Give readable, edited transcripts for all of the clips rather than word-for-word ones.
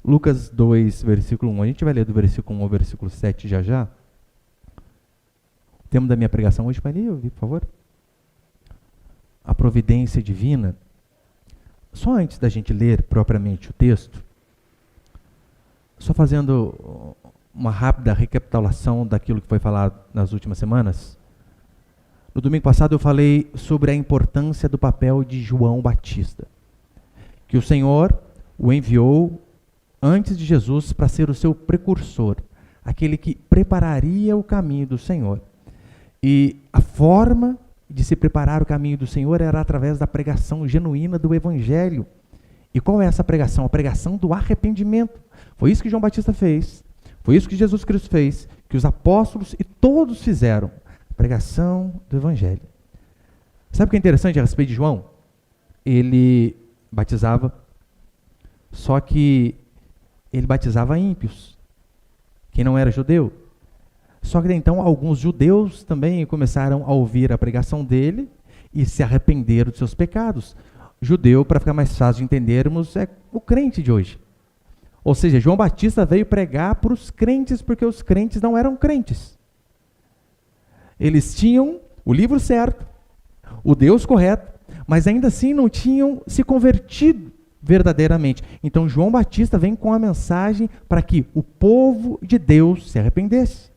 Lucas 2, versículo 1. A gente vai ler do versículo 1 ao versículo 7 já já. O tema da minha pregação hoje, vai ler, por favor. A providência divina. Só antes da gente ler propriamente o texto, só fazendo uma rápida recapitulação daquilo que foi falado nas últimas semanas. No domingo passado eu falei sobre a importância do papel de João Batista, que o Senhor o enviou antes de Jesus para ser o seu precursor, aquele que prepararia o caminho do Senhor. E a forma de se preparar o caminho do Senhor era através da pregação genuína do Evangelho. E qual é essa pregação? A pregação do arrependimento. Foi isso que João Batista fez, foi isso que Jesus Cristo fez, que os apóstolos e todos fizeram. Pregação do Evangelho. Sabe o que é interessante a respeito de João? Ele batizava, só que ele batizava ímpios, quem não era judeu. Só que então alguns judeus também começaram a ouvir a pregação dele e se arrependeram de seus pecados. Judeu, para ficar mais fácil de entendermos, é o crente de hoje. Ou seja, João Batista veio pregar para os crentes porque os crentes não eram crentes. Eles tinham o livro certo, o Deus correto, mas ainda assim não tinham se convertido verdadeiramente. Então João Batista vem com a mensagem para que o povo de Deus se arrependesse.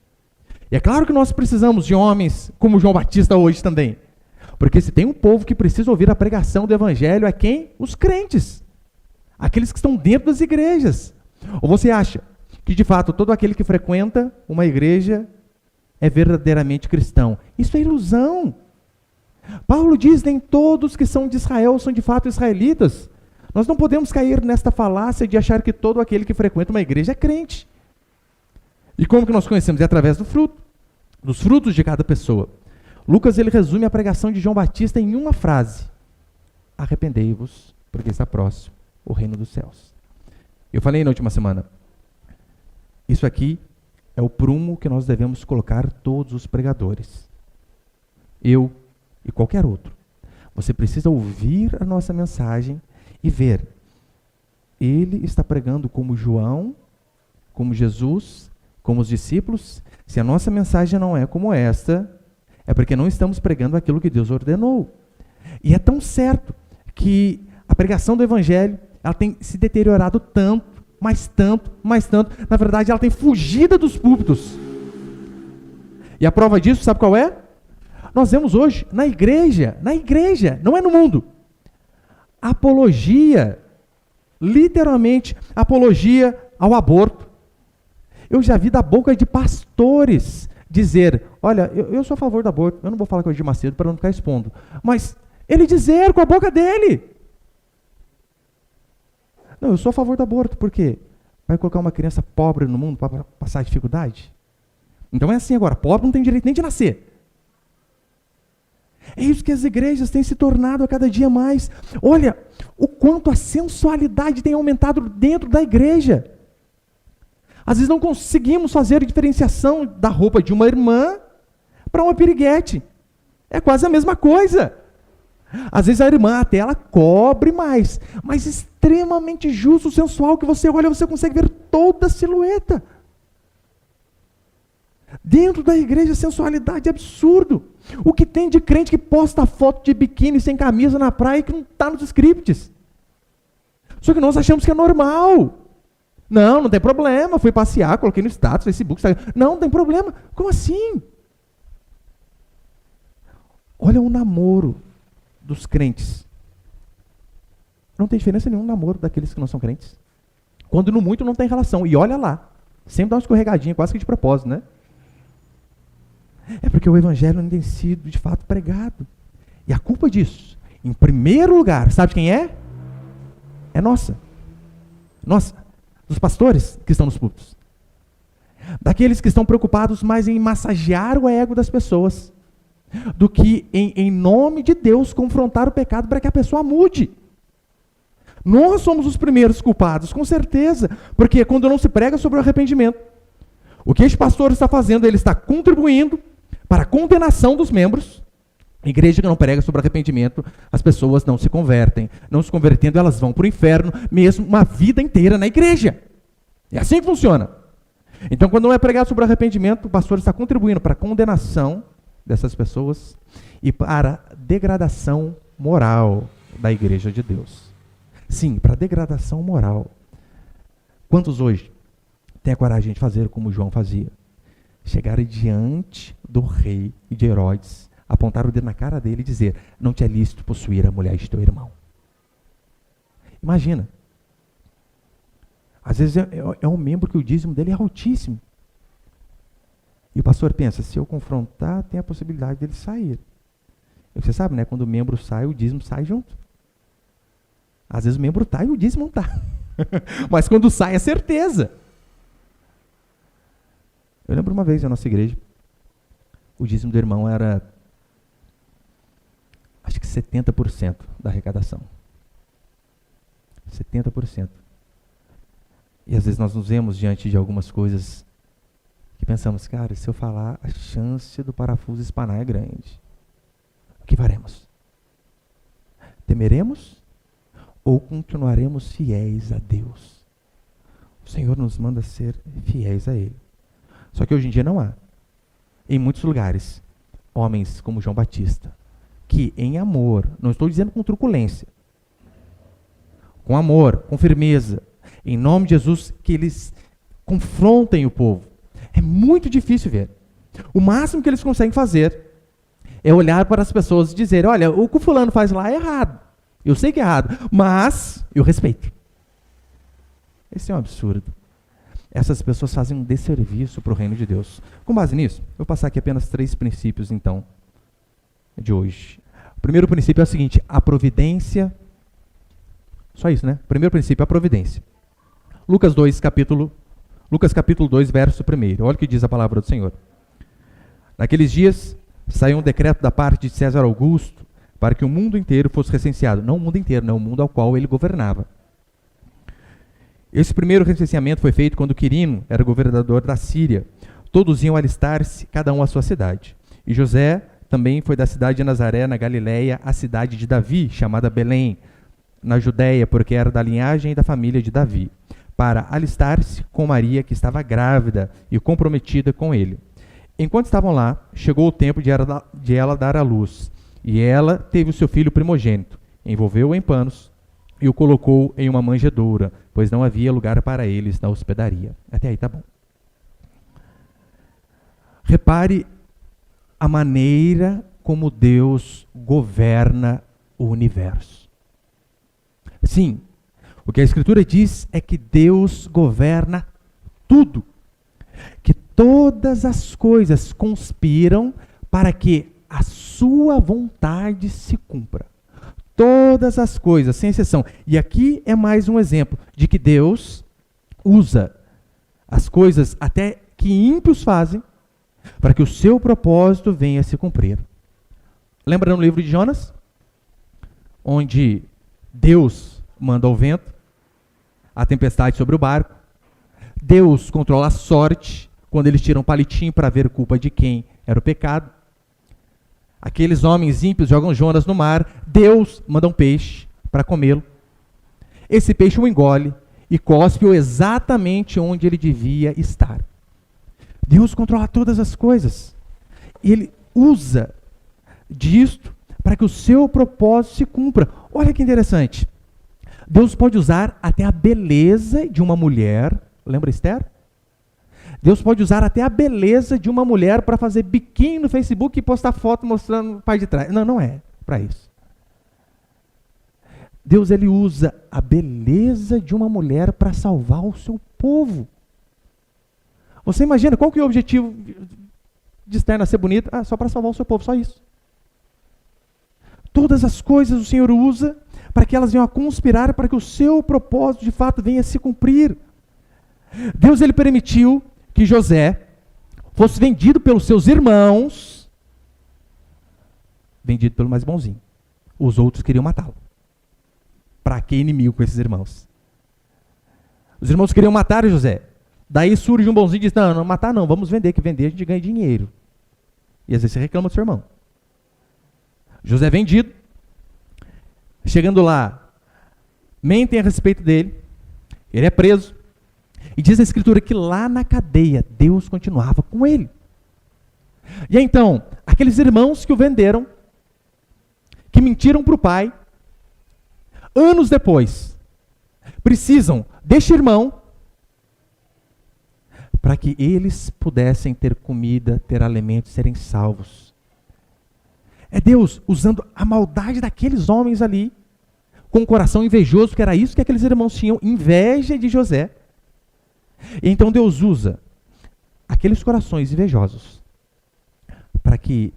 E é claro que nós precisamos de homens como João Batista hoje também. Porque se tem um povo que precisa ouvir a pregação do Evangelho, é quem? Os crentes. Aqueles que estão dentro das igrejas. Ou você acha que de fato todo aquele que frequenta uma igreja é verdadeiramente cristão? Isso é ilusão. Paulo diz, nem todos que são de Israel são de fato israelitas. Nós não podemos cair nesta falácia de achar que todo aquele que frequenta uma igreja é crente. E como que nós conhecemos? É através do fruto, dos frutos de cada pessoa. Lucas, ele resume a pregação de João Batista em uma frase: arrependei-vos, porque está próximo o reino dos céus. Eu falei na última semana, isso aqui é o prumo que nós devemos colocar todos os pregadores. Eu e qualquer outro. Você precisa ouvir a nossa mensagem e ver. Ele está pregando como João, como Jesus, como os discípulos. Se a nossa mensagem não é como esta, é porque não estamos pregando aquilo que Deus ordenou. E é tão certo que a pregação do Evangelho, ela tem se deteriorado tanto, mais tanto, mais tanto. Na verdade, ela tem fugido dos púlpitos. E a prova disso, sabe qual é? Nós vemos hoje na igreja, não é no mundo, apologia, literalmente apologia ao aborto. Eu já vi da boca de pastores dizer, olha, eu sou a favor do aborto, eu não vou falar com o Edir Macedo para não ficar expondo, mas ele dizer com a boca dele, não, eu sou a favor do aborto, por quê? Vai colocar uma criança pobre no mundo para passar dificuldade? Então é assim agora, pobre não tem direito nem de nascer. É isso que as igrejas têm se tornado a cada dia mais. Olha, o quanto a sensualidade tem aumentado dentro da igreja. Às vezes não conseguimos fazer a diferenciação da roupa de uma irmã para uma piriguete. É quase a mesma coisa. Às vezes a irmã até ela cobre mais, mas extremamente justo, sensual, que você olha, você consegue ver toda a silhueta. Dentro da igreja, sensualidade é absurdo. O que tem de crente que posta foto de biquíni sem camisa na praia que não está nos scripts. Só que nós achamos que é normal. Não tem problema, fui passear, coloquei no status, Facebook, Instagram. Não tem problema. Como assim? Olha o namoro dos crentes. Não tem diferença nenhuma no namoro daqueles que não são crentes. Quando no muito não tem relação. E olha lá, sempre dá uma escorregadinha, quase que de propósito, né? É porque o Evangelho não tem sido de fato pregado. E a culpa disso, em primeiro lugar, sabe quem é? É nossa. Nossa, dos pastores que estão nos púlpitos. Daqueles que estão preocupados mais em massagear o ego das pessoas, do que em nome de Deus confrontar o pecado para que a pessoa mude. Nós somos os primeiros culpados, com certeza, porque quando não se prega sobre o arrependimento, o que este pastor está fazendo, ele está contribuindo para a condenação dos membros. Igreja que não prega sobre arrependimento, as pessoas não se convertem. Não se convertendo, elas vão para o inferno, mesmo uma vida inteira na igreja. É assim que funciona. Então, quando não é pregado sobre arrependimento, o pastor está contribuindo para a condenação dessas pessoas e para a degradação moral da igreja de Deus. Sim, para a degradação moral. Quantos hoje têm a coragem de fazer como João fazia? Chegar diante do rei e de Herodes, apontar o dedo na cara dele e dizer: não te é lícito possuir a mulher de teu irmão. Imagina. Às vezes é um membro que o dízimo dele é altíssimo. E o pastor pensa: se eu confrontar, tem a possibilidade dele sair. E você sabe, né? Quando o membro sai, o dízimo sai junto. Às vezes o membro está e o dízimo não está. Mas quando sai, é certeza. Eu lembro uma vez na nossa igreja, o dízimo do irmão era, acho que 70% da arrecadação. 70%. E às vezes nós nos vemos diante de algumas coisas que pensamos: cara, se eu falar, a chance do parafuso espanar é grande. O que faremos? Temeremos ou continuaremos fiéis a Deus? O Senhor nos manda ser fiéis a Ele. Só que hoje em dia não há. Em muitos lugares, homens como João Batista, que em amor, não estou dizendo com truculência, com amor, com firmeza, em nome de Jesus, que eles confrontem o povo. É muito difícil ver. O máximo que eles conseguem fazer é olhar para as pessoas e dizer: olha, o que o fulano faz lá é errado. Eu sei que é errado, mas eu respeito. Esse é um absurdo. Essas pessoas fazem um desserviço para o reino de Deus. Com base nisso, eu vou passar aqui apenas 3 princípios, então, de hoje. O primeiro princípio é o seguinte: a providência. Só isso, né? Primeiro princípio, a providência. Lucas capítulo 2, verso 1. Olha o que diz a palavra do Senhor. Naqueles dias, saiu um decreto da parte de César Augusto para que o mundo inteiro fosse recenseado. Não o mundo inteiro, não o mundo ao qual ele governava. Esse primeiro recenseamento foi feito quando Quirino era governador da Síria. Todos iam alistar-se, cada um à sua cidade. E José também foi da cidade de Nazaré, na Galiléia, à cidade de Davi, chamada Belém, na Judéia, porque era da linhagem e da família de Davi, para alistar-se com Maria, que estava grávida e comprometida com ele. Enquanto estavam lá, chegou o tempo de ela dar à luz, e ela teve o seu filho primogênito, envolveu-o em panos e o colocou em uma manjedoura, pois não havia lugar para eles na hospedaria. Até aí tá bom. Repare a maneira como Deus governa o universo. Sim, o que a Escritura diz é que Deus governa tudo. Que todas as coisas conspiram para que a sua vontade se cumpra. Todas as coisas, sem exceção. E aqui é mais um exemplo de que Deus usa as coisas até que ímpios fazem para que o seu propósito venha a se cumprir. Lembra no livro de Jonas? Onde Deus manda o vento, a tempestade sobre o barco. Deus controla a sorte quando eles tiram um palitinho para ver culpa de quem era o pecado. Aqueles homens ímpios jogam Jonas no mar. Deus manda um peixe para comê-lo. Esse peixe o engole e cospe-o exatamente onde ele devia estar. Deus controla todas as coisas. E Ele usa disto para que o seu propósito se cumpra. Olha que interessante. Deus pode usar até a beleza de uma mulher. Lembra Esther? Deus pode usar até a beleza de uma mulher para fazer biquinho no Facebook e postar foto mostrando o pai de trás. Não, não é para isso. Deus, ele usa a beleza de uma mulher para salvar o seu povo. Você imagina qual que é o objetivo de Esther nascer bonita? Ah, só para salvar o seu povo, só isso. Todas as coisas o Senhor usa para que elas venham a conspirar para que o seu propósito de fato venha a se cumprir. Deus, ele permitiu que José fosse vendido pelos seus irmãos, vendido pelo mais bonzinho. Os outros queriam matá-lo. Para que inimigo com esses irmãos? Os irmãos queriam matar José. Daí surge um bonzinho e diz: não, não matar não, vamos vender, que vender a gente ganha dinheiro. E às vezes você reclama do seu irmão. José é vendido. Chegando lá, mentem a respeito dele. Ele é preso. E diz a Escritura que lá na cadeia, Deus continuava com ele. E então, aqueles irmãos que o venderam, que mentiram para o pai, anos depois, precisam deste irmão para que eles pudessem ter comida, ter alimento, serem salvos. É Deus usando a maldade daqueles homens ali, com o coração invejoso, que era isso que aqueles irmãos tinham, inveja de José. E então Deus usa aqueles corações invejosos para que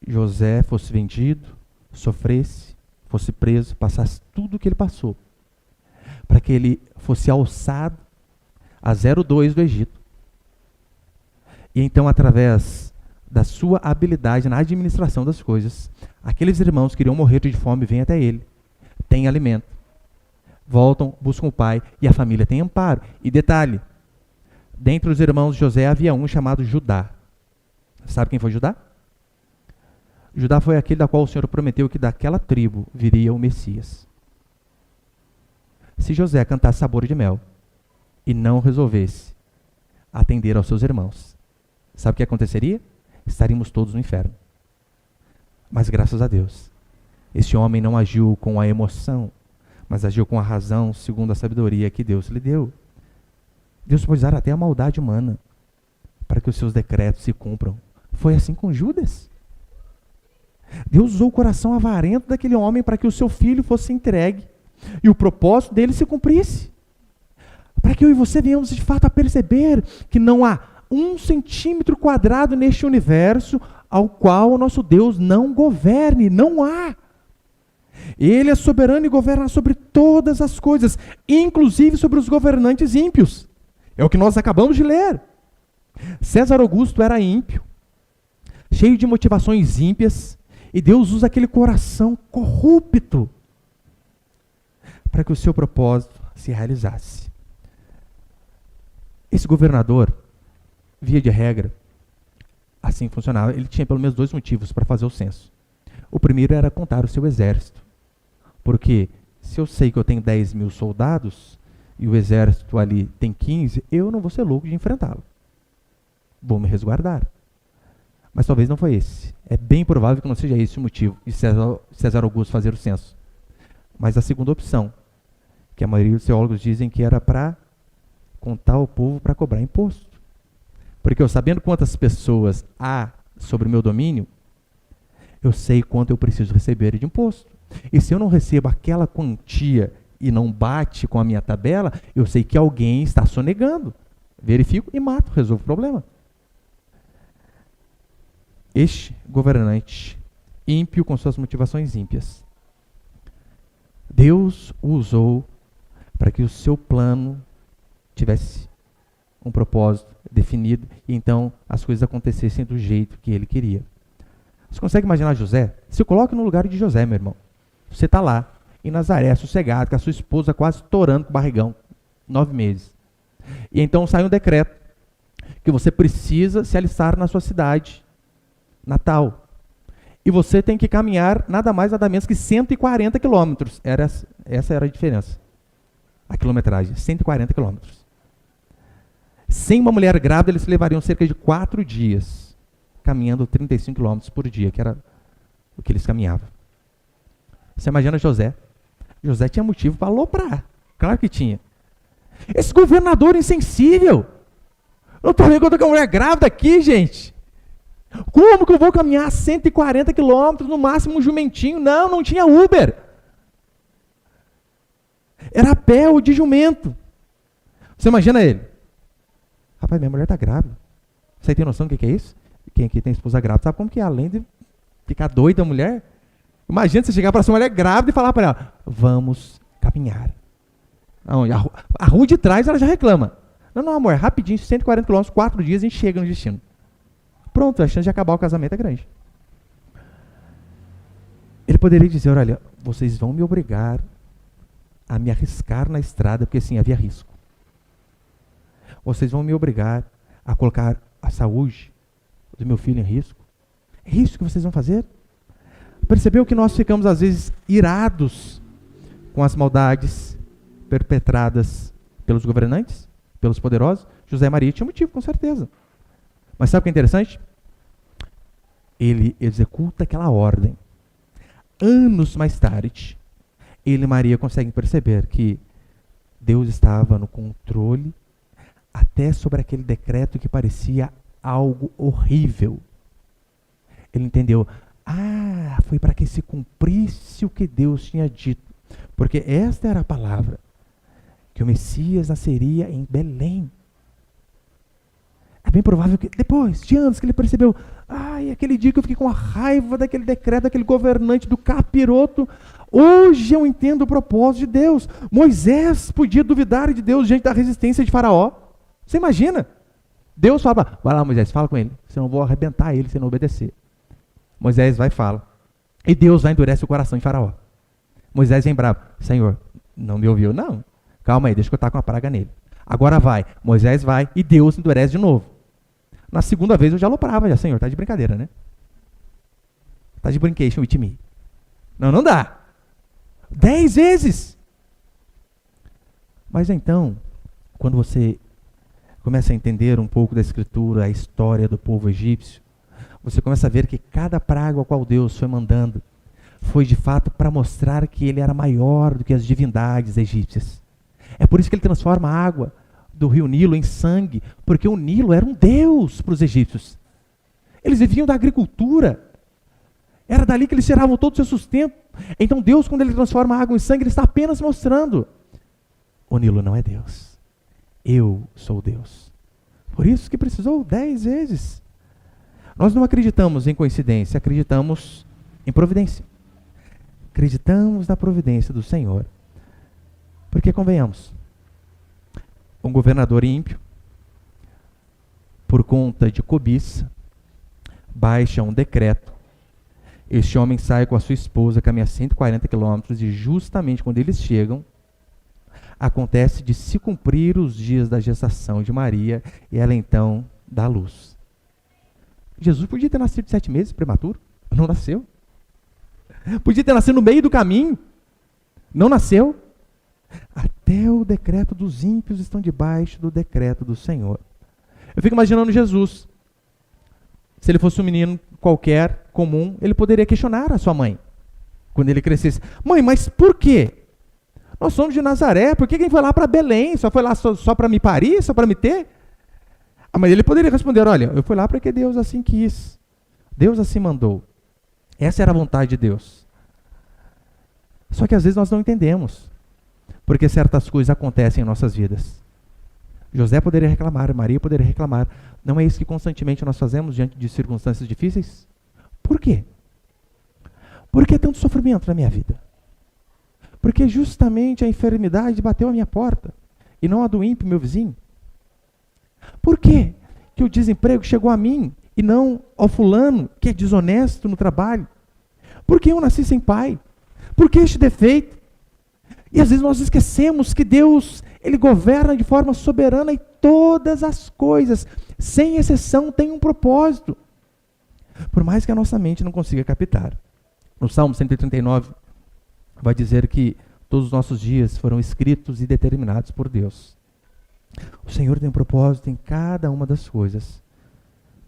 José fosse vendido, sofresse, fosse preso, passasse tudo o que ele passou, para que ele fosse alçado a 02 do Egito. E então, através da sua habilidade na administração das coisas, aqueles irmãos que iriam morrer de fome vêm até ele, têm alimento, voltam, buscam o pai, e a família tem amparo. E detalhe, dentre os irmãos de José havia um chamado Judá. Sabe quem foi Judá? Judá foi aquele da qual o Senhor prometeu que daquela tribo viria o Messias. Se José cantasse sabor de mel e não resolvesse atender aos seus irmãos, sabe o que aconteceria? Estaríamos todos no inferno. Mas graças a Deus, esse homem não agiu com a emoção, mas agiu com a razão, segundo a sabedoria que Deus lhe deu. Deus pode usar até a maldade humana para que os seus decretos se cumpram. Foi assim com Judas. Deus usou o coração avarento daquele homem para que o seu filho fosse entregue e o propósito dele se cumprisse. Para que eu e você venhamos de fato a perceber que não há 1 centímetro quadrado neste universo ao qual o nosso Deus não governe. Não há. Ele é soberano e governa sobre todas as coisas, inclusive sobre os governantes ímpios. É o que nós acabamos de ler. César Augusto era ímpio, cheio de motivações ímpias, e Deus usa aquele coração corrupto para que o seu propósito se realizasse. Esse governador, via de regra, assim funcionava. Ele tinha pelo menos 2 motivos para fazer o censo. O primeiro era contar o seu exército. Porque se eu sei que eu tenho 10 mil soldados e o exército ali tem 15, eu não vou ser louco de enfrentá-lo. Vou me resguardar. Mas talvez não foi esse. É bem provável que não seja esse o motivo de César Augusto fazer o censo. Mas a segunda opção, que a maioria dos teólogos dizem que era para contar o povo para cobrar imposto. Porque eu, sabendo quantas pessoas há sobre o meu domínio, eu sei quanto eu preciso receber de imposto. E se eu não recebo aquela quantia e não bate com a minha tabela, eu sei que alguém está sonegando. Verifico e mato, resolvo o problema. Este governante ímpio com suas motivações ímpias, Deus o usou para que o seu plano tivesse um propósito definido e então as coisas acontecessem do jeito que ele queria. Você consegue imaginar José? Se coloque no lugar de José, meu irmão. Você está lá, em Nazaré, sossegado, com a sua esposa quase torando com o barrigão, 9 meses. E então sai um decreto que você precisa se alistar na sua cidade natal. E você tem que caminhar nada mais, nada menos que 140 quilômetros. Essa era a diferença. A quilometragem, 140 quilômetros. Sem uma mulher grávida, eles levariam cerca de 4 dias, caminhando 35 quilômetros por dia, que era o que eles caminhavam. Você imagina José? José tinha motivo para aloprar. Claro que tinha. Esse governador insensível. Eu estou vendo que eu estou com uma mulher grávida aqui, gente. Como que eu vou caminhar 140 quilômetros, no máximo um jumentinho? Não, não tinha Uber. Era a pé ou de jumento. Você imagina ele? Rapaz, minha mulher está grávida. Você tem noção do que é isso? Quem aqui tem esposa grávida sabe como que é, além de ficar doida a mulher? Imagina você chegar para sua mulher grávida e falar para ela, vamos caminhar. Não, a rua de trás ela já reclama. Não, amor, rapidinho, 140 km, 4 dias a gente chega no destino. Pronto, a chance de acabar o casamento é grande. Ele poderia dizer, olha, vocês vão me obrigar a me arriscar na estrada, porque sim, havia risco. Vocês vão me obrigar a colocar a saúde do meu filho em risco. É isso que vocês vão fazer? Percebeu que nós ficamos, às vezes, irados com as maldades perpetradas pelos governantes? pelos poderosos, José e Maria tinham motivo, com certeza. Mas sabe o que é interessante? Ele executa aquela ordem. Anos mais tarde, ele e Maria conseguem perceber que Deus estava no controle até sobre aquele decreto que parecia algo horrível. Ele entendeu, foi para que se cumprisse o que Deus tinha dito. Porque esta era a palavra, que o Messias nasceria em Belém. É bem provável que depois de anos que ele percebeu, aquele dia que eu fiquei com a raiva daquele decreto, daquele governante, do capiroto, hoje eu entendo o propósito de Deus. Moisés podia duvidar de Deus diante da resistência de Faraó. Você imagina? Deus fala, vai lá Moisés, fala com ele, senão eu vou arrebentar ele se não obedecer. Moisés vai e fala. E Deus vai endurecer o coração de Faraó. Moisés vem bravo, Senhor, não me ouviu? Não, calma aí, deixa que eu estar com a praga nele. Agora vai, Moisés vai e Deus endurece de novo. Na segunda vez eu já aloprava, já, Senhor, tá de brincadeira, né? Tá de brincation with me. Não dá. 10 vezes. Mas então, quando você começa a entender um pouco da escritura, a história do povo egípcio, você começa a ver que cada praga ao qual Deus foi mandando foi de fato para mostrar que ele era maior do que as divindades egípcias. É por isso que ele transforma a água do rio Nilo em sangue, porque o Nilo era um deus para os egípcios. Eles viviam da agricultura. Era dali que eles tiravam todo o seu sustento. Então Deus, quando ele transforma a água em sangue, ele está apenas mostrando, o Nilo não é Deus. Eu sou Deus. Por isso que precisou 10 vezes. Nós não acreditamos em coincidência, acreditamos em providência. Acreditamos na providência do Senhor. Porque, convenhamos, um governador ímpio, por conta de cobiça, baixa um decreto. Este homem sai com a sua esposa, caminha 140 quilômetros, e justamente quando eles chegam, acontece de se cumprir os dias da gestação de Maria, e ela então dá luz. Jesus podia ter nascido de 7 meses, prematuro, não nasceu. Podia ter nascido no meio do caminho, não nasceu. Até o decreto dos ímpios estão debaixo do decreto do Senhor. Eu fico imaginando Jesus. Se ele fosse um menino qualquer, comum, ele poderia questionar a sua mãe. Quando ele crescesse. Mãe, mas por quê? Nós somos de Nazaré, por que quem foi lá para Belém? Só foi lá só para me parir? Só para me ter? Mas ele poderia responder, olha, eu fui lá porque Deus assim quis. Deus assim mandou. Essa era a vontade de Deus. Só que às vezes nós não entendemos. Porque certas coisas acontecem em nossas vidas. José poderia reclamar, Maria poderia reclamar. Não é isso que constantemente nós fazemos diante de circunstâncias difíceis? Por quê? Por que tanto sofrimento na minha vida? Porque justamente a enfermidade bateu a minha porta e não a do ímpio, meu vizinho. Por quê que o desemprego chegou a mim e não ao fulano que é desonesto no trabalho? Por que eu nasci sem pai? Por que este defeito? E às vezes nós esquecemos que Deus, ele governa de forma soberana e todas as coisas, sem exceção, têm um propósito. Por mais que a nossa mente não consiga captar. No Salmo 139, vai dizer que todos os nossos dias foram escritos e determinados por Deus. O Senhor tem um propósito em cada uma das coisas.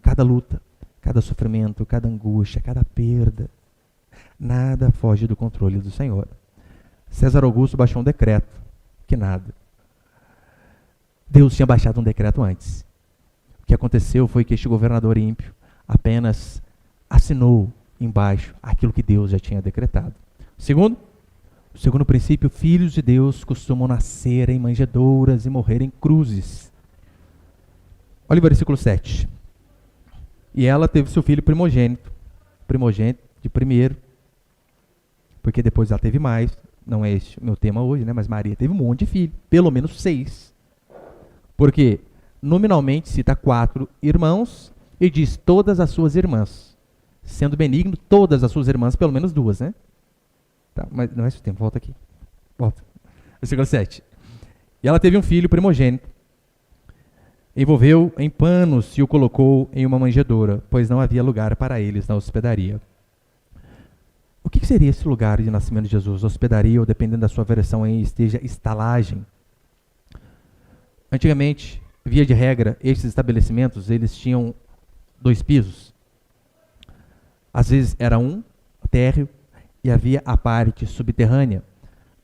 Cada luta, cada sofrimento, cada angústia, cada perda. Nada foge do controle do Senhor. César Augusto baixou um decreto, que nada. Deus tinha baixado um decreto antes. O que aconteceu foi que este governador ímpio apenas assinou embaixo aquilo que Deus já tinha decretado. O segundo princípio, filhos de Deus costumam nascer em manjedouras e morrer em cruzes. Olha o versículo 7. E ela teve seu filho primogênito de primeiro, porque depois ela teve mais. Não é este o meu tema hoje, né? Mas Maria teve um monte de filhos, pelo menos 6. Porque nominalmente cita 4 irmãos e diz todas as suas irmãs. Sendo benigno, todas as suas irmãs, pelo menos 2, né? Tá, mas não é esse o tempo, volta aqui. Volta. Versículo 7. E ela teve um filho primogênito. Envolveu em panos e o colocou em uma manjedoura, pois não havia lugar para eles na hospedaria. O que seria esse lugar de nascimento de Jesus? Hospedaria, ou dependendo da sua versão aí, esteja estalagem. Antigamente, via de regra, esses estabelecimentos, eles tinham 2 pisos. Às vezes era um térreo e havia a parte subterrânea.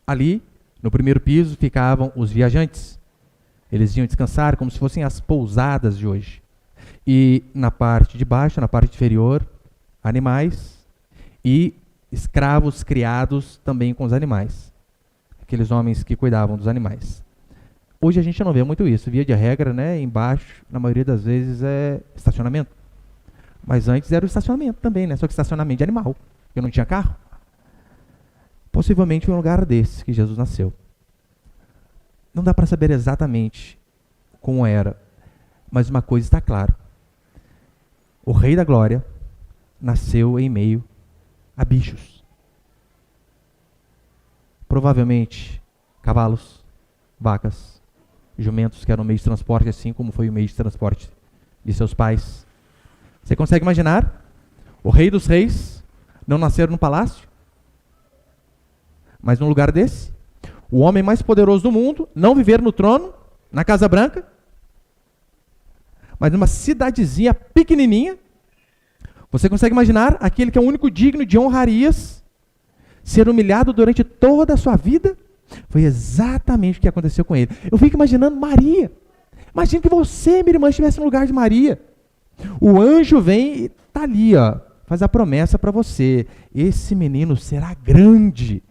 Ali, no primeiro piso, ficavam os viajantes. Eles iam descansar como se fossem as pousadas de hoje. E na parte de baixo, na parte inferior, animais e escravos criados também com os animais. Aqueles homens que cuidavam dos animais. Hoje a gente não vê muito isso. Via de regra, né, embaixo, na maioria das vezes, é estacionamento. Mas antes era o estacionamento também, né? Só que estacionamento de animal. Eu não tinha carro. Possivelmente foi um lugar desse que Jesus nasceu. Não dá para saber exatamente como era, mas uma coisa está clara. O Rei da Glória nasceu em meio a bichos. Provavelmente cavalos, vacas, jumentos, que eram um meio de transporte, assim como foi o meio de transporte de seus pais. Você consegue imaginar? O Rei dos Reis não nascer num palácio, mas num lugar desse? O homem mais poderoso do mundo não viver no trono, na Casa Branca, mas numa cidadezinha pequenininha. Você consegue imaginar aquele que é o único digno de honrarias ser humilhado durante toda a sua vida? Foi exatamente o que aconteceu com ele. Eu fico imaginando Maria. Imagina que você, minha irmã, estivesse no lugar de Maria. O anjo vem e está ali, ó, faz a promessa para você. Esse menino será grande.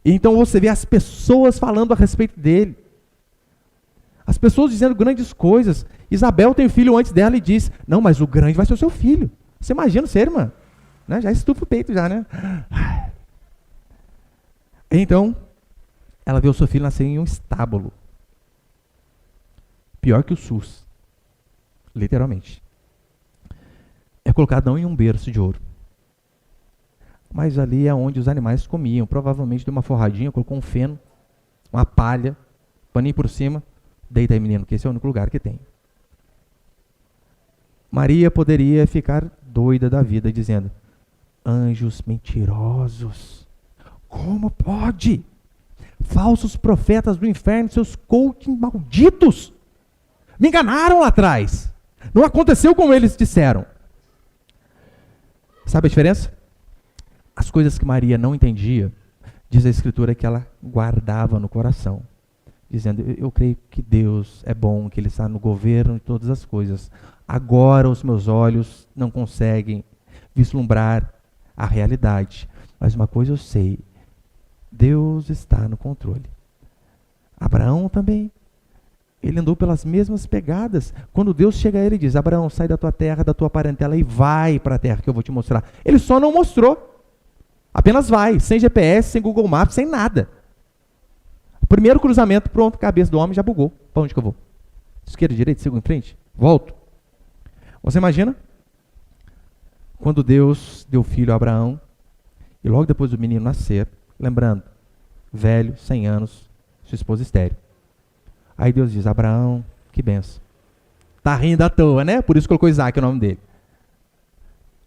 Então você vê as pessoas falando a respeito dele. As pessoas dizendo grandes coisas. Isabel tem um filho antes dela e diz, não, mas o grande vai ser o seu filho. Você imagina ser, irmã? Né? Já estufa o peito, já, né? Então, ela vê o seu filho nascer em um estábulo. Pior que o SUS. Literalmente. É colocado não em um berço de ouro. Mas ali é onde os animais comiam. Provavelmente de uma forradinha, colocou um feno, uma palha, paninho por cima. Deita aí, menino, que esse é o único lugar que tem. Maria poderia ficar doida da vida, dizendo, anjos mentirosos, como pode? Falsos profetas do inferno, seus coaching malditos, me enganaram lá atrás. Não aconteceu como eles disseram. Sabe a diferença? As coisas que Maria não entendia, diz a Escritura que ela guardava no coração, dizendo, eu creio que Deus é bom, que Ele está no governo de todas as coisas. Agora os meus olhos não conseguem vislumbrar a realidade. Mas uma coisa eu sei, Deus está no controle. Abraão também, ele andou pelas mesmas pegadas. Quando Deus chega a ele e diz, Abraão, sai da tua terra, da tua parentela e vai para a terra que eu vou te mostrar. Ele só não mostrou. Apenas vai, sem GPS, sem Google Maps, sem nada. Primeiro cruzamento, pronto, a cabeça do homem já bugou. Para onde que eu vou? Esquerda, direita, sigo em frente? Volto. Você imagina? Quando Deus deu filho a Abraão, e logo depois do menino nascer, lembrando, velho, 100 anos, sua esposa estéril. Aí Deus diz, Abraão, que benção. Tá rindo à toa, né? Por isso colocou Isaac o nome dele.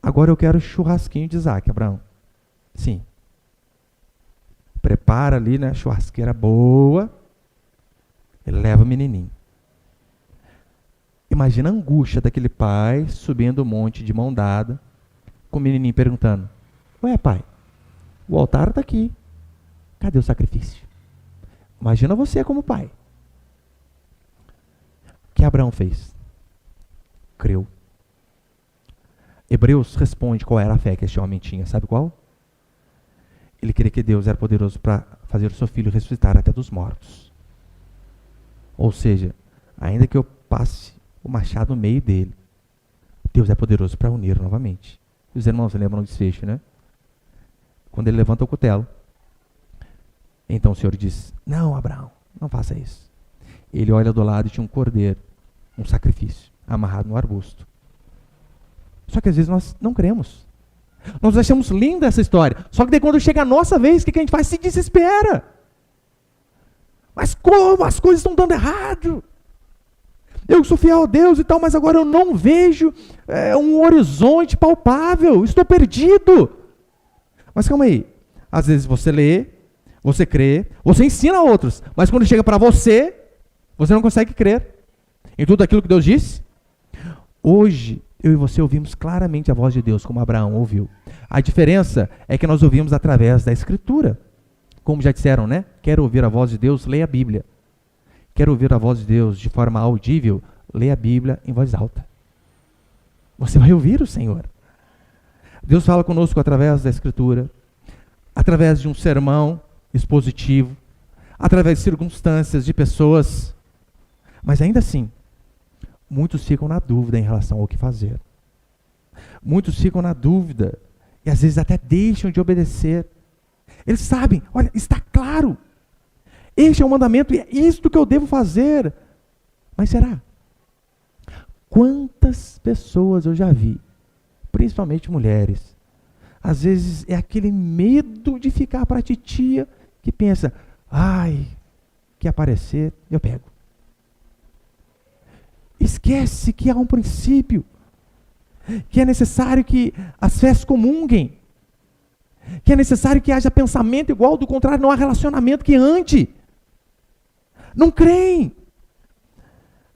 Agora eu quero churrasquinho de Isaac, Abraão. Sim. Prepara ali, né? Churrasqueira boa. Ele leva o menininho. Imagina a angústia daquele pai subindo o monte de mão dada, com o menininho perguntando, ué pai, o altar está aqui. Cadê o sacrifício? Imagina você como pai. O que Abraão fez? Creu. Hebreus responde qual era a fé que este homem tinha. Sabe qual? Ele queria que Deus era poderoso para fazer o seu filho ressuscitar até dos mortos. Ou seja, ainda que eu passe o machado no meio dele, Deus é poderoso para unir novamente. Os irmãos lembram do desfecho, né? Quando ele levanta o cutelo, então o Senhor diz, não, Abraão, não faça isso. Ele olha do lado e tinha um cordeiro, um sacrifício, amarrado no arbusto. Só que às vezes nós não cremos. Nós achamos linda essa história. Só que daí quando chega a nossa vez, o que a gente faz? Se desespera. Mas como? As coisas estão dando errado. Eu sou fiel a Deus e tal, mas agora eu não vejo um horizonte palpável. Estou perdido. Mas calma aí. Às vezes você lê, você crê, você ensina a outros. Mas quando chega para você Você não consegue crer em tudo aquilo que Deus disse? Hoje, eu e você ouvimos claramente a voz de Deus, como Abraão ouviu. A diferença é que nós ouvimos através da Escritura. Como já disseram, né? Quer ouvir a voz de Deus? Leia a Bíblia. Quer ouvir a voz de Deus de forma audível? Leia a Bíblia em voz alta. Você vai ouvir o Senhor. Deus fala conosco através da Escritura, através de um sermão expositivo, através de circunstâncias, de pessoas. Mas ainda assim, muitos ficam na dúvida em relação ao que fazer. Muitos ficam na dúvida e às vezes até deixam de obedecer. Eles sabem, olha, está claro. Este é o mandamento e é isto que eu devo fazer. Mas será? Quantas pessoas eu já vi, principalmente mulheres, às vezes é aquele medo de ficar para a titia que pensa, ai, que aparecer, eu pego. Esquece que há um princípio, que é necessário que as fés comunguem, que é necessário que haja pensamento igual, do contrário não há relacionamento que ande. Não creem.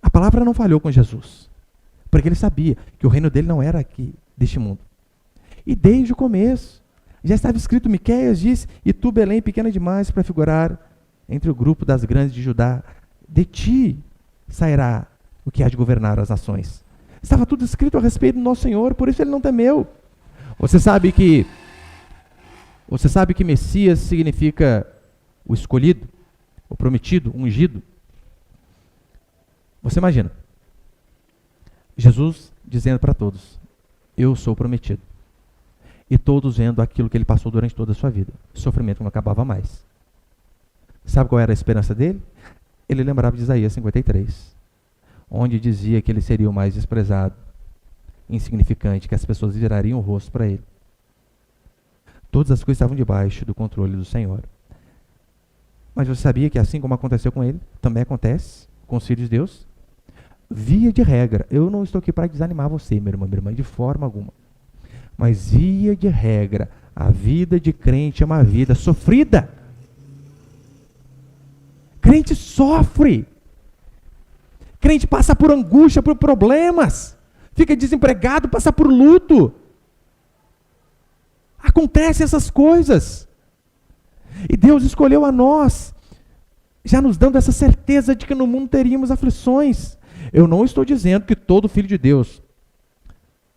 A palavra não falhou com Jesus, porque ele sabia que o reino dele não era aqui, deste mundo. E desde o começo, já estava escrito, Miqueias disse, e tu, Belém, pequena demais para figurar entre o grupo das grandes de Judá, de ti sairá o que há de governar as nações. Estava tudo escrito a respeito do nosso Senhor, por isso ele não temeu. Você sabe que Messias significa o escolhido, o prometido, o ungido. Você imagina, Jesus dizendo para todos, eu sou o prometido. E todos vendo aquilo que ele passou durante toda a sua vida. O sofrimento não acabava mais. Sabe qual era a esperança dele? Ele lembrava de Isaías 53, onde dizia que ele seria o mais desprezado, insignificante, que as pessoas virariam o rosto para ele. Todas as coisas estavam debaixo do controle do Senhor. Mas você sabia que assim como aconteceu com ele, também acontece com os filhos de Deus? Via de regra, eu não estou aqui para desanimar você, minha irmã, de forma alguma. Mas via de regra, a vida de crente é uma vida sofrida. Crente sofre. Crente passa por angústia, por problemas. Fica desempregado, passa por luto. Acontecem essas coisas. E Deus escolheu a nós, já nos dando essa certeza de que no mundo teríamos aflições. Eu não estou dizendo que todo filho de Deus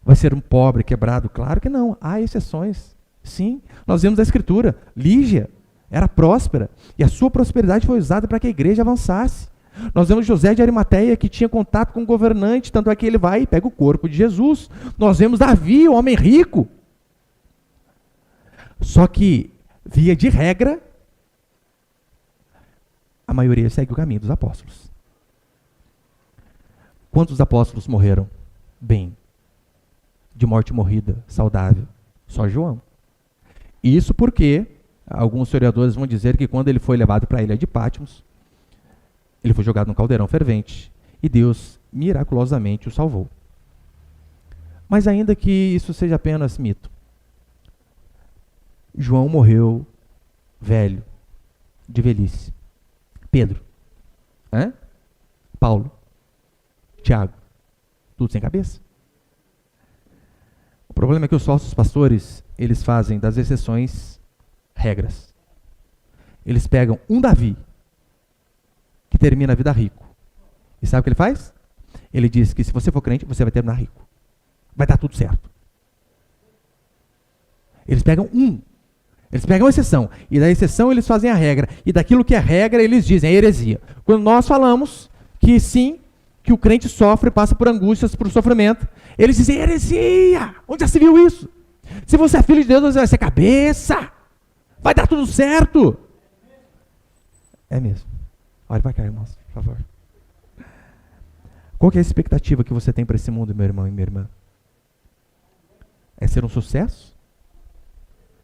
vai ser um pobre, quebrado. Claro que não. Há exceções. Sim, nós vemos a Escritura. Lígia era próspera e a sua prosperidade foi usada para que a igreja avançasse. Nós vemos José de Arimateia, que tinha contato com o governante, tanto é que ele vai e pega o corpo de Jesus. Nós vemos Davi, o homem rico. Só que, via de regra, a maioria segue o caminho dos apóstolos. Quantos apóstolos morreram bem? De morte morrida, saudável? Só João. Isso porque alguns historiadores vão dizer que quando ele foi levado para a ilha de Patmos, ele foi jogado num caldeirão fervente e Deus miraculosamente o salvou. Mas ainda que isso seja apenas mito, João morreu velho, de velhice. Pedro, Paulo, Tiago, tudo sem cabeça. O problema é que os falsos pastores, eles fazem das exceções regras. Eles pegam um Davi, que termina a vida rico. E sabe o que ele faz? Ele diz que se você for crente, você vai terminar rico. Vai dar tudo certo. Eles pegam a exceção, e da exceção eles fazem a regra, e daquilo que é regra eles dizem, é heresia. Quando nós falamos que sim, que o crente sofre, passa por angústias, por sofrimento, eles dizem heresia. Onde já se viu isso? Se você é filho de Deus, você vai ser cabeça, vai dar tudo certo. É mesmo. Olha para cá, irmãos, por favor. Qual que é a expectativa que você tem para esse mundo, meu irmão e minha irmã? É ser um sucesso?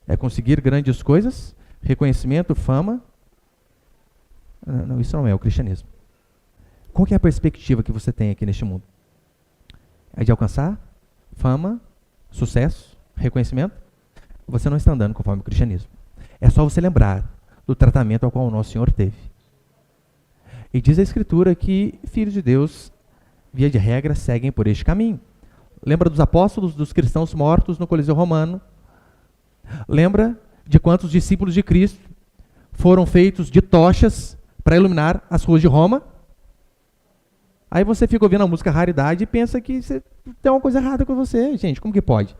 É conseguir grandes coisas? Reconhecimento, fama? Não, isso não é o cristianismo. Qual que é a perspectiva que você tem aqui neste mundo? É de alcançar fama, sucesso, reconhecimento? Você não está andando conforme o cristianismo. É só você lembrar do tratamento ao qual o nosso Senhor teve. E diz a Escritura que filhos de Deus, via de regra, seguem por este caminho. Lembra dos apóstolos, dos cristãos mortos no Coliseu Romano? Lembra de quantos discípulos de Cristo foram feitos de tochas para iluminar as ruas de Roma? Aí você fica ouvindo a música Raridade e pensa que tem uma coisa errada com você. Gente, como que pode?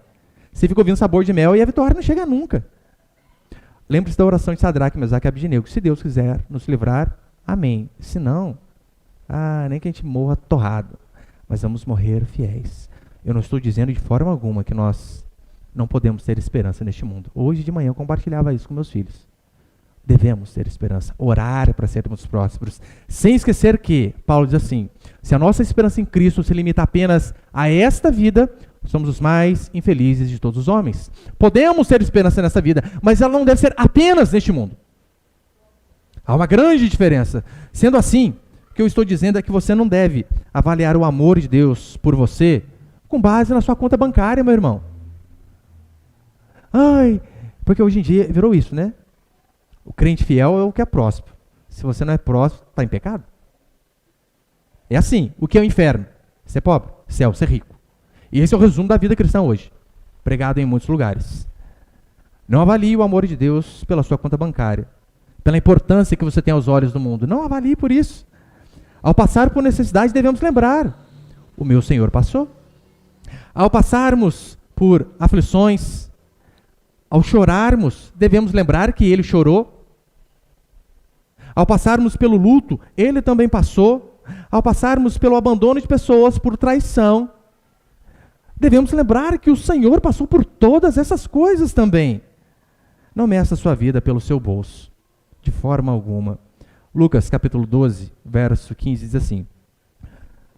Você fica ouvindo Sabor de Mel e a vitória não chega nunca. Lembre-se da oração de Sadraque, Mesaque e Abednego. Se Deus quiser nos livrar, amém. Se não, nem que a gente morra torrado. Mas vamos morrer fiéis. Eu não estou dizendo de forma alguma que nós não podemos ter esperança neste mundo. Hoje de manhã eu compartilhava isso com meus filhos. Devemos ter esperança, orar para sermos prósperos, sem esquecer que, Paulo diz assim, se a nossa esperança em Cristo se limita apenas a esta vida, somos os mais infelizes de todos os homens. Podemos ter esperança nessa vida, mas ela não deve ser apenas neste mundo. Há uma grande diferença. Sendo assim, o que eu estou dizendo é que você não deve avaliar o amor de Deus por você com base na sua conta bancária, meu irmão. Porque hoje em dia virou isso, né? O crente fiel é o que é próspero. Se você não é próspero, está em pecado. É assim. O que é o inferno? Ser pobre. Céu, ser rico. E esse é o resumo da vida cristã hoje, pregado em muitos lugares. Não avalie o amor de Deus pela sua conta bancária, pela importância que você tem aos olhos do mundo. Não avalie por isso. Ao passar por necessidade, devemos lembrar: o meu Senhor passou. Ao passarmos por aflições, ao chorarmos, devemos lembrar que Ele chorou. Ao passarmos pelo luto, Ele também passou. Ao passarmos pelo abandono de pessoas, por traição, devemos lembrar que o Senhor passou por todas essas coisas também. Não meça a sua vida pelo seu bolso, de forma alguma. Lucas capítulo 12, verso 15 diz assim: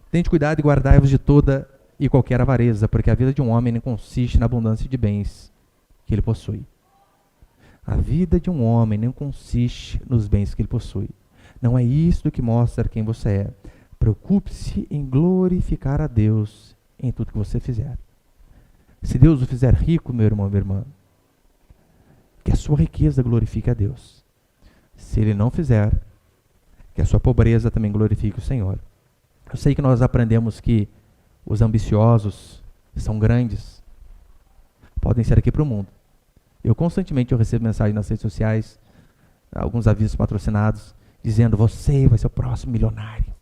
tende cuidado e guardai-vos de toda e qualquer avareza, porque a vida de um homem não consiste na abundância de bens que ele possui. A vida de um homem não consiste nos bens que ele possui. Não é isso que mostra quem você é. Preocupe-se em glorificar a Deus em tudo que você fizer. Se Deus o fizer rico, meu irmão, minha irmã, que a sua riqueza glorifique a Deus. Se Ele não fizer, que a sua pobreza também glorifique o Senhor. Eu sei que nós aprendemos que os ambiciosos são grandes, podem ser aqui para o mundo. Constantemente eu recebo mensagens nas redes sociais, alguns avisos patrocinados, dizendo: você vai ser o próximo milionário.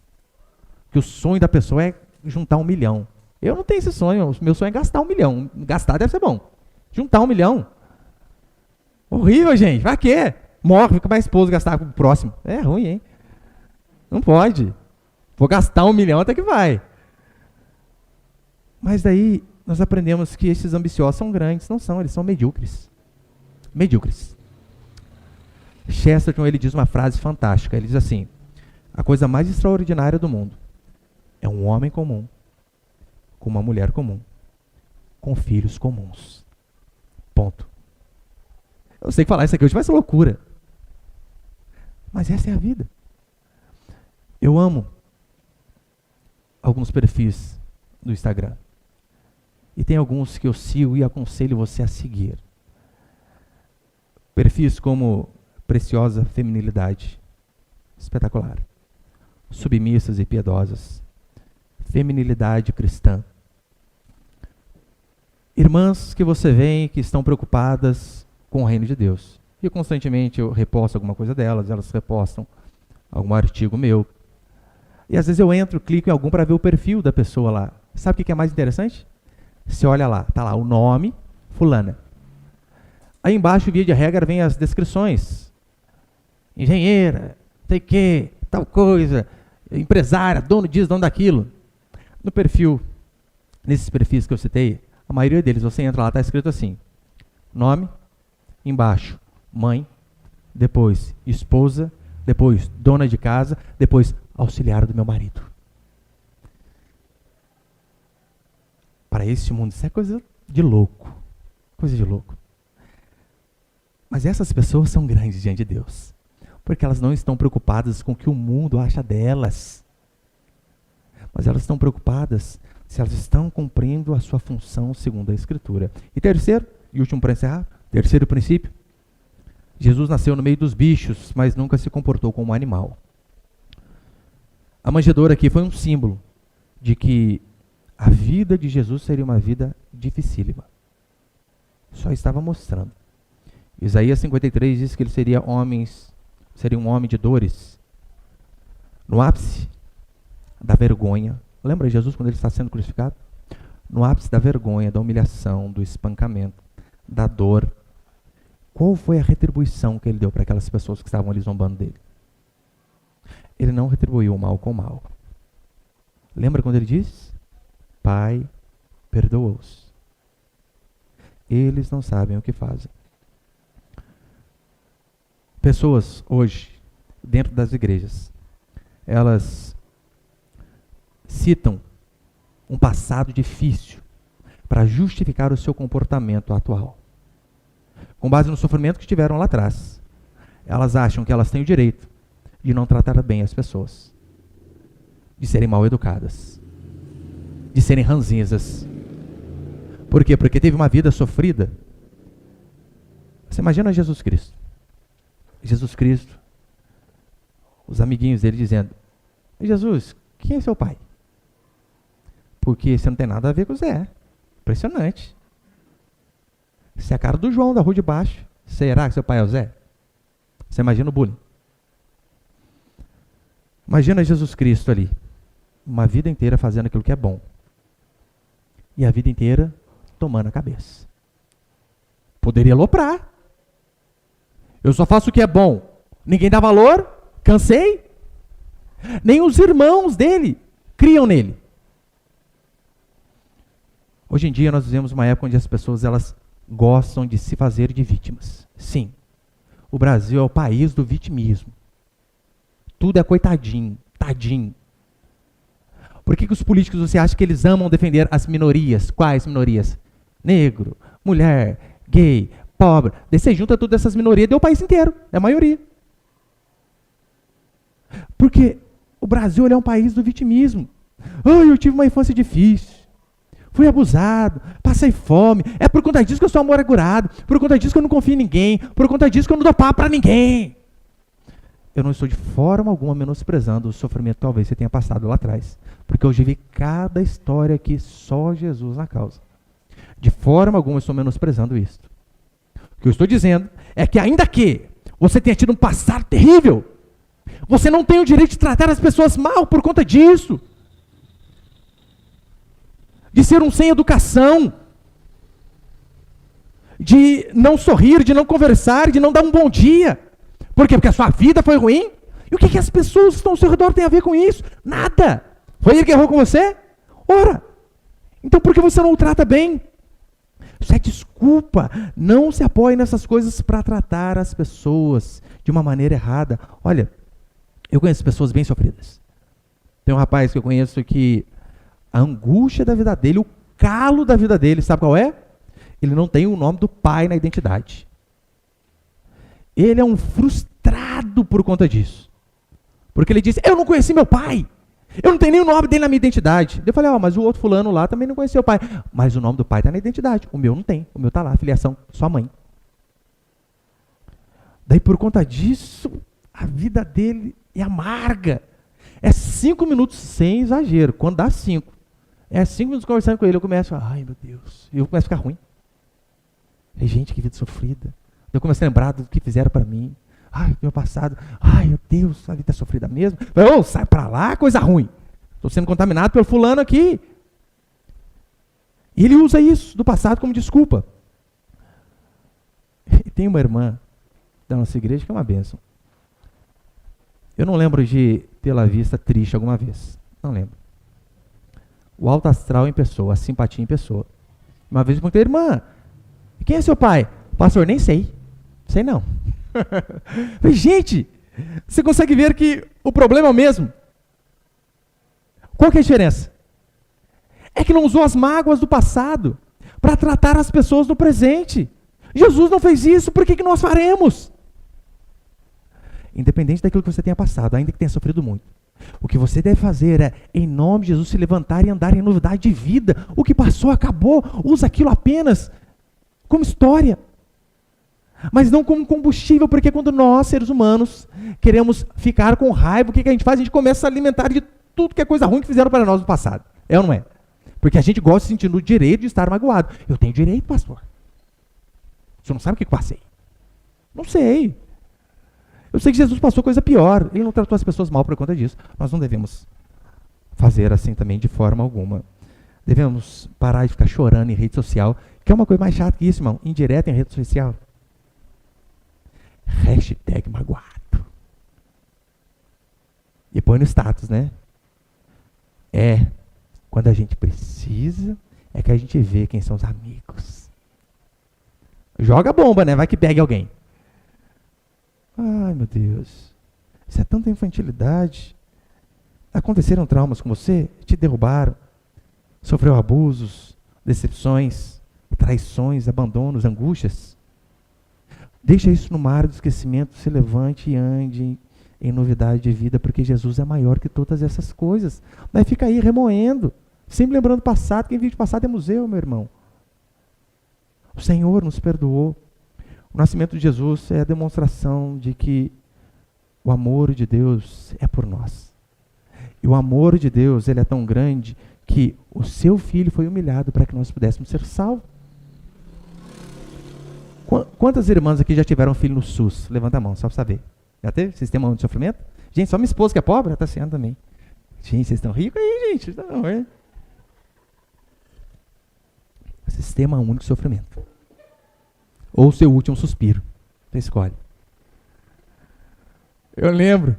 Que o sonho da pessoa é juntar 1 milhão. Eu não tenho esse sonho, o meu sonho é gastar 1 milhão. Gastar deve ser bom. Juntar 1 milhão? Horrível, gente. Vai quê? Morre, fica mais esposo gastar com o próximo. É ruim, hein? Não pode. Vou gastar 1 milhão até que vai. Mas daí nós aprendemos que esses ambiciosos são grandes. Não são, eles são medíocres. Medíocres. Chesterton, ele diz uma frase fantástica. Ele diz assim: a coisa mais extraordinária do mundo é um homem comum com uma mulher comum, com filhos comuns. Ponto. Eu sei que falar isso aqui hoje vai ser loucura, mas essa é a vida. Eu amo alguns perfis do Instagram, e tem alguns que eu sigo e aconselho você a seguir. Perfis como Preciosa Feminilidade, espetacular. Submissas e piedosas, Feminilidade cristã. Irmãs que você vê que estão preocupadas com o reino de Deus. E constantemente eu reposto alguma coisa delas, elas repostam algum artigo meu. E às vezes eu entro, clico em algum para ver o perfil da pessoa lá. Sabe o que é mais interessante? Você olha lá, está lá o nome, fulana. Aí embaixo, via de regra, vem as descrições. Engenheira, sei que, tal coisa, empresária, dono disso, dono daquilo. No perfil, nesses perfis que eu citei, a maioria deles, você entra lá, está escrito assim: nome, embaixo, mãe, depois esposa, depois dona de casa, depois auxiliar do meu marido. Para esse mundo, isso é coisa de louco. Coisa de louco. Mas essas pessoas são grandes diante de Deus, porque elas não estão preocupadas com o que o mundo acha delas, mas elas estão preocupadas se elas estão cumprindo a sua função segundo a Escritura. E terceiro, e último para encerrar, terceiro princípio: Jesus nasceu no meio dos bichos, mas nunca se comportou como um animal. A manjedoura aqui foi um símbolo de que a vida de Jesus seria uma vida dificílima. Só estava mostrando. Isaías 53 diz que ele seria um homem de dores. No ápice da vergonha. Lembra Jesus quando ele está sendo crucificado? No ápice da vergonha, da humilhação, do espancamento, da dor. Qual foi a retribuição que ele deu para aquelas pessoas que estavam ali zombando dele? Ele não retribuiu o mal com o mal. Lembra quando ele diz? Pai, perdoa-os. Eles não sabem o que fazem. Pessoas hoje, dentro das igrejas, elas citam um passado difícil para justificar o seu comportamento atual. Com base no sofrimento que tiveram lá atrás, elas acham que elas têm o direito de não tratar bem as pessoas, de serem mal educadas, de serem ranzinzas. Por quê? Porque teve uma vida sofrida. Você imagina Jesus Cristo. Jesus Cristo, os amiguinhos dele dizendo: Jesus, quem é seu pai? Porque você não tem nada a ver com o Zé. Impressionante. Você é a cara do João da rua de baixo. Será que seu pai é o Zé? Você imagina o bullying. Imagina Jesus Cristo ali, uma vida inteira fazendo aquilo que é bom. E a vida inteira tomando a cabeça. Poderia aloprar. Eu só faço o que é bom. Ninguém dá valor. Cansei. Nem os irmãos dele criam nele. Hoje em dia nós vivemos uma época onde as pessoas elas gostam de se fazer de vítimas. Sim, o Brasil é o país do vitimismo. Tudo é coitadinho, tadinho. Por que os políticos você acha que eles amam defender as minorias? Quais minorias? Negro, mulher, gay, pobre. Daí você junta todas essas minorias e deu o país inteiro, é a maioria. Porque o Brasil é um país do vitimismo. Eu tive uma infância difícil. Fui abusado, passei fome. É por conta disso que eu sou amargurado. Por conta disso que eu não confio em ninguém. Por conta disso que eu não dou papo para ninguém. Eu não estou de forma alguma menosprezando o sofrimento que talvez você tenha passado lá atrás. Porque eu já vi cada história aqui, só Jesus na causa. De forma alguma eu estou menosprezando isso. O que eu estou dizendo é que ainda que você tenha tido um passado terrível, você não tem o direito de tratar as pessoas mal por conta disso. De ser um sem educação, de não sorrir, de não conversar, de não dar um bom dia. Por quê? Porque a sua vida foi ruim? E o que as pessoas que estão ao seu redor têm a ver com isso? Nada. Foi ele que errou com você? Ora, então por que você não o trata bem? Isso é desculpa. Não se apoie nessas coisas para tratar as pessoas de uma maneira errada. Olha, eu conheço pessoas bem sofridas. Tem um rapaz que eu conheço que a angústia da vida dele, o calo da vida dele, sabe qual é? Ele não tem o nome do pai na identidade. Ele é um frustrado por conta disso. Porque ele diz, eu não conheci meu pai. Eu não tenho nem o nome dele na minha identidade. Eu falei, mas o outro fulano lá também não conheceu o pai. Mas o nome do pai está na identidade. O meu não tem. O meu está lá, filiação, sua mãe. Daí por conta disso, a vida dele é amarga. É 5 minutos sem exagero. Quando dá 5. É 5 minutos conversando com ele, eu começo, ai meu Deus, e eu começo a ficar ruim. Falei, gente, que vida sofrida. Eu começo a lembrar do que fizeram para mim. Ai, meu passado, ai meu Deus, a vida é sofrida mesmo. Falei, sai pra lá, coisa ruim. Estou sendo contaminado pelo fulano aqui. E ele usa isso do passado como desculpa. E tem uma irmã da nossa igreja que é uma bênção. Eu não lembro de tê-la vista triste alguma vez. Não lembro. O alto astral em pessoa, a simpatia em pessoa. Uma vez eu perguntei, irmã, quem é seu pai? Pastor, nem sei. Sei não. Falei, gente, você consegue ver que o problema é o mesmo? Qual que é a diferença? É que não usou as mágoas do passado para tratar as pessoas do presente. Jesus não fez isso, por que nós faremos? Independente daquilo que você tenha passado, ainda que tenha sofrido muito, o que você deve fazer é, em nome de Jesus, se levantar e andar em novidade de vida. O que passou, acabou. Usa aquilo apenas como história. Mas não como combustível, porque quando nós, seres humanos, queremos ficar com raiva, o que a gente faz? A gente começa a alimentar de tudo que é coisa ruim que fizeram para nós no passado. É ou não é? Porque a gente gosta de sentir no direito de estar magoado. Eu tenho direito, pastor. Você não sabe o que eu passei? Não sei. Eu sei que Jesus passou coisa pior. Ele não tratou as pessoas mal por conta disso. Nós não devemos fazer assim também de forma alguma. Devemos parar de ficar chorando em rede social, que é uma coisa mais chata que isso, irmão. Indireta em rede social. Hashtag magoado. E põe no status, né? Quando a gente precisa, é que a gente vê quem são os amigos. Joga a bomba, né? Vai que pegue alguém. Ai, meu Deus. Isso é tanta infantilidade. Aconteceram traumas com você? Te derrubaram? Sofreu abusos, decepções, traições, abandonos, angústias? Deixa isso no mar do esquecimento, se levante e ande em novidade de vida, porque Jesus é maior que todas essas coisas. Daí fica aí remoendo, sempre lembrando o passado. Quem vive de passado é museu, meu irmão. O Senhor nos perdoou. O nascimento de Jesus é a demonstração de que o amor de Deus é por nós. E o amor de Deus, ele é tão grande que o seu filho foi humilhado para que nós pudéssemos ser salvos. Quantas irmãs aqui já tiveram filho no SUS? Levanta a mão, só para saber. Já teve? Sistema único de sofrimento? Gente, só minha esposa que é pobre, está sendo também. Gente, vocês estão ricos aí, gente. Não, é? Sistema único de sofrimento. Ou o seu último suspiro. Você escolhe. Eu lembro,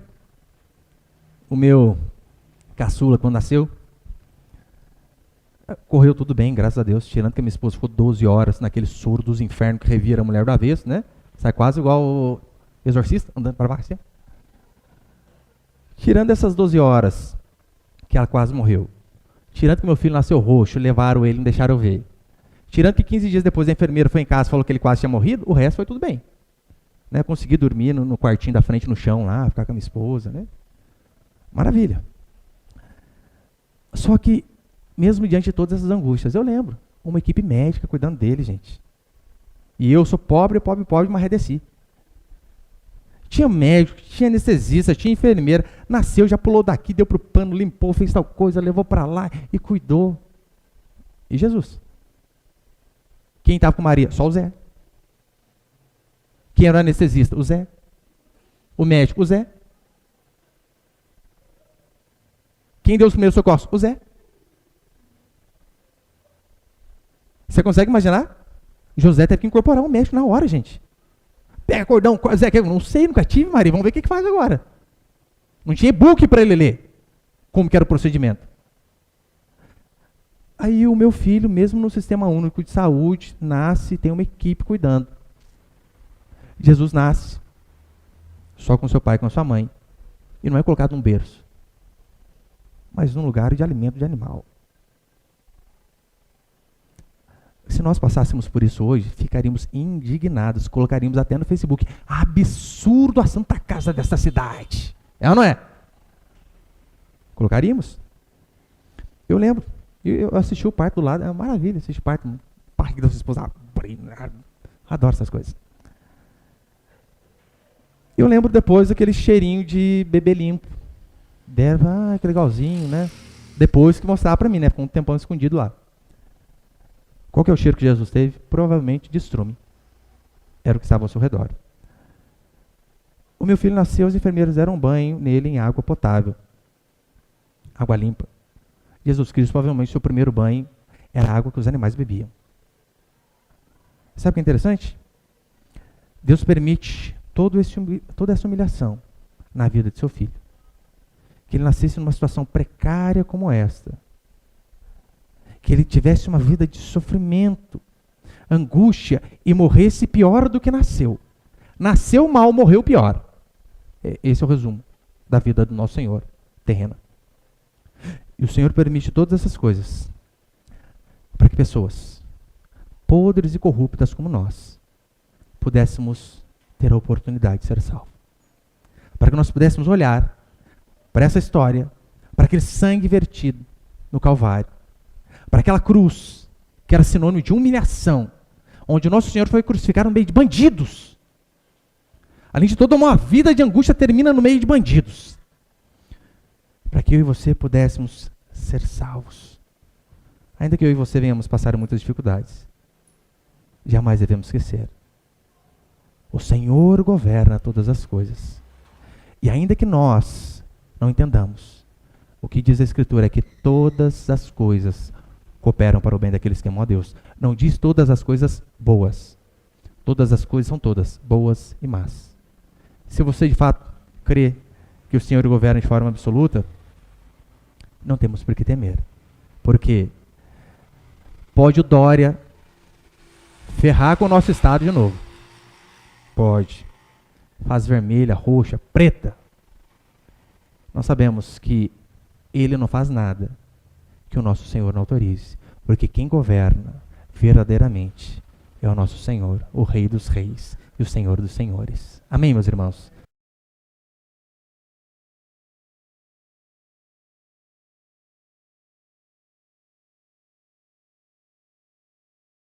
o meu caçula, quando nasceu, correu tudo bem, graças a Deus, tirando que a minha esposa ficou 12 horas naquele soro dos infernos que revira a mulher do avesso, né? Sai quase igual o exorcista, andando para baixo assim. Tirando essas 12 horas, que ela quase morreu. Tirando que meu filho nasceu roxo, levaram ele, não deixaram eu ver. Tirando que 15 dias depois a enfermeira foi em casa e falou que ele quase tinha morrido, o resto foi tudo bem. Né? Consegui dormir no quartinho da frente, no chão lá, ficar com a minha esposa, né? Maravilha. Só que, mesmo diante de todas essas angústias, eu lembro, uma equipe médica cuidando dele, gente. E eu sou pobre, mas redesci. Tinha médico, tinha anestesista, tinha enfermeira, nasceu, já pulou daqui, deu pro pano, limpou, fez tal coisa, levou para lá e cuidou. E Jesus? Quem estava com Maria? Só o Zé. Quem era o anestesista? O Zé. O médico? O Zé. Quem deu os primeiros socorros? O Zé. Você consegue imaginar? José teve que incorporar um médico na hora, gente. Pega cordão, Zé, não sei, nunca tive, Maria, vamos ver o que faz agora. Não tinha e-book para ele ler como que era o procedimento. Aí o meu filho, mesmo no Sistema Único de Saúde, nasce e tem uma equipe cuidando. Jesus nasce só com seu pai e com a sua mãe. E não é colocado num berço, mas num lugar de alimento de animal. Se nós passássemos por isso hoje, ficaríamos indignados, colocaríamos até no Facebook, absurdo a Santa Casa desta cidade. É ou não é? Colocaríamos. Eu lembro, eu assisti o parto do lado, é uma maravilha, assistir parto, parque da sua esposa, adoro essas coisas. Eu lembro depois aquele cheirinho de bebê limpo. Que legalzinho, né? Depois que mostrava para mim, né? Ficou um tempão escondido lá. Qual que é o cheiro que Jesus teve? Provavelmente de estrume. Era o que estava ao seu redor. O meu filho nasceu, os enfermeiros deram banho nele em água potável. Água limpa. Jesus Cristo, provavelmente, seu primeiro banho era a água que os animais bebiam. Sabe o que é interessante? Deus permite toda essa humilhação na vida de seu filho. Que ele nascesse numa situação precária como esta. Que ele tivesse uma vida de sofrimento, angústia e morresse pior do que nasceu. Nasceu mal, morreu pior. Esse é o resumo da vida do nosso Senhor terrena. E o Senhor permite todas essas coisas para que pessoas podres e corruptas como nós pudéssemos ter a oportunidade de ser salvos. Para que nós pudéssemos olhar para essa história, para aquele sangue vertido no Calvário, para aquela cruz que era sinônimo de humilhação, onde o nosso Senhor foi crucificado no meio de bandidos. Além de toda uma vida de angústia termina no meio de bandidos. para que eu e você pudéssemos ser salvos. Ainda que eu e você venhamos passar muitas dificuldades, jamais devemos esquecer. O Senhor governa todas as coisas. E ainda que nós não entendamos, o que diz a Escritura é que todas as coisas cooperam para o bem daqueles que amam a Deus. Não diz todas as coisas boas. Todas as coisas são todas boas e más. Se você de fato crê que o Senhor governa de forma absoluta, não temos por que temer. Porque pode o Dória ferrar com o nosso estado de novo. Pode. Faz vermelha, roxa, preta. Nós sabemos que ele não faz nada que o nosso Senhor não autorize. Porque quem governa verdadeiramente é o nosso Senhor, o Rei dos Reis e o Senhor dos Senhores. Amém, meus irmãos?